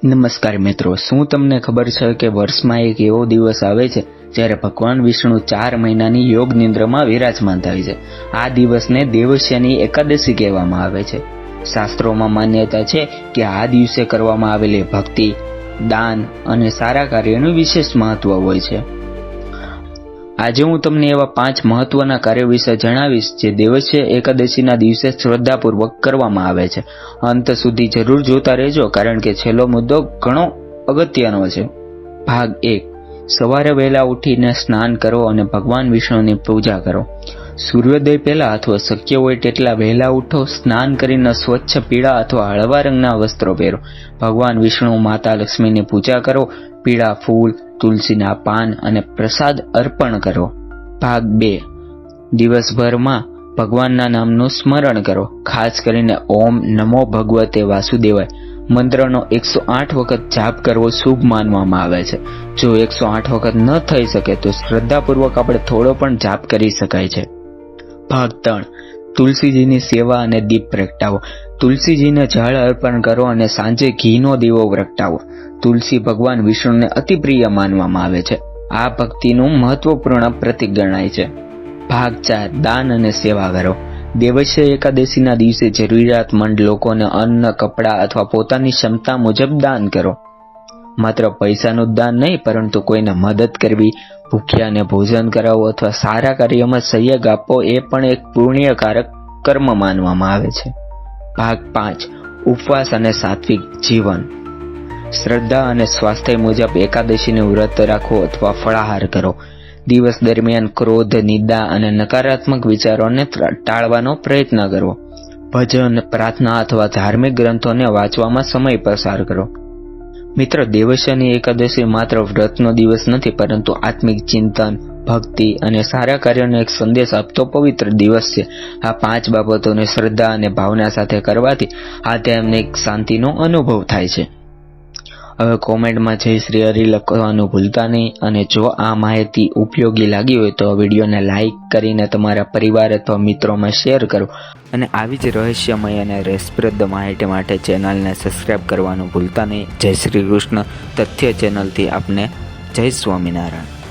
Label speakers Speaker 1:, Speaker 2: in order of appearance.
Speaker 1: નમસ્કાર મિત્રો, શું તમને ખબર છે કે વર્ષમાં એક એવો દિવસ આવે છે જ્યારે ભગવાન વિષ્ણુ 4 મહિનાની યોગ નિંદ્રામાં વિરાજમાન થાય છે. આ દિવસને દેવસ્યની એકાદશી કહેવામાં આવે છે. શાસ્ત્રોમાં માન્યતા છે કે આ દિવસે કરવામાં આવેલી ભક્તિ, દાન અને સારા કાર્યનું વિશેષ મહત્વ હોય છે. આજે હું તમને એવા 5 મહત્વના કાર્યો વિશે જણાવીશ જે દેવસ્ય એકાદશીના દિવસે શ્રદ્ધાપૂર્વક કરવામાં આવે છે. અંત સુધી જરૂર જોતા રહેજો, કારણ કે છેલ્લો મુદ્દો ઘણો અગત્યનો છે. ભાગ 1. સવારે વહેલા ઉઠીને સ્નાન કરો અને ભગવાન વિષ્ણુની પૂજા કરો. સૂર્યોદય પહેલા અથવા શક્ય હોય તેટલા વહેલા ઉઠો. સ્નાન કરીને સ્વચ્છ પીળા અથવા હળવા રંગના વસ્ત્રો પહેરો. ભગવાન વિષ્ણુ, માતા લક્ષ્મીની પૂજા કરો. પીળા ફૂલ, તુલસીના પાન અને પ્રસાદ અર્પણ કરો. ભાગ 2. દિવસભરમાં ભગવાનના નામનું સ્મરણ કરો. ખાસ કરીને ઓમ નમો ભગવતે વાસુદેવાય મંત્રનો 108 વખત જાપ કરવો શુભ માનવામાં આવે છે. જો 108 વખત ન થઈ શકે તો શ્રદ્ધાપૂર્વક આપણે થોડો પણ જાપ કરી શકાય છે. ભાગ 3. તુલસીજીની સેવા અને દીપ પ્રગટાવો. તુલસીજીને જળ અર્પણ કરો અને સાંજે ઘીનો દીવો પ્રગટાવો. તુલસી ભગવાન વિષ્ણુને અતિ પ્રિય માનવામાં આવે છે. આ ભક્તિનું મહત્વપૂર્ણ પ્રતીક ગણાય છે. ભાગ 4. દાન અને સેવા કરો. દેવસ્ય એકાદશીના દિવસે જરૂરિયાતમંદ લોકોને અન્ન, કપડાં અથવા પોતાની ક્ષમતા મુજબ દાન કરો. માત્ર પૈસાનું દાન નહીં, પરંતુ કોઈને મદદ કરવી, ભૂખ્યાને ભોજન કરાવવું અથવા સારા કાર્યમાં સહયોગ આપવો એ પણ એક પુણ્યકારક કર્મ માનવામાં આવે છે. ભાગ 5. ઉપવાસ અને સાત્વિક જીવન. શ્રદ્ધા અને સ્વાસ્થ્ય મુજબ એકાદશીનું વ્રત રાખો અથવા ફળાહાર કરો. દિવસ દરમિયાન ક્રોધ, નિંદા અને નકારાત્મક વિચારોને ટાળવાનો પ્રયત્ન કરો. ભજન, પ્રાર્થના અથવા ધાર્મિક ગ્રંથોને વાંચવામાં સમય પસાર કરો. મિત્રો, દેવસ્યની એકાદશી માત્ર વ્રતનો દિવસ નથી, પરંતુ આત્મિક ચિંતન, ભક્તિ અને સારા કાર્યોનો એક સંદેશ આપતો પવિત્ર દિવસ છે. આ 5 બાબતોને શ્રદ્ધા અને ભાવના સાથે કરવાથી આધ્યાત્મિક શાંતિનો અનુભવ થાય છે. હવે કોમેન્ટમાં જય શ્રી હરિ લખવાનું ભૂલતા નહીં, અને જો આ માહિતી ઉપયોગી લાગી હોય તો વિડીયોને લાઈક કરીને તમારા પરિવાર અથવા મિત્રોમાં શેર કરો, અને આવી જ રહસ્યમય અને રસપ્રદ માહિતી માટે ચેનલને સબસ્ક્રાઈબ કરવાનું ભૂલતા નહીં. જય શ્રી કૃષ્ણ. તથ્ય ચેનલથી આપને જય સ્વામિનારાયણ.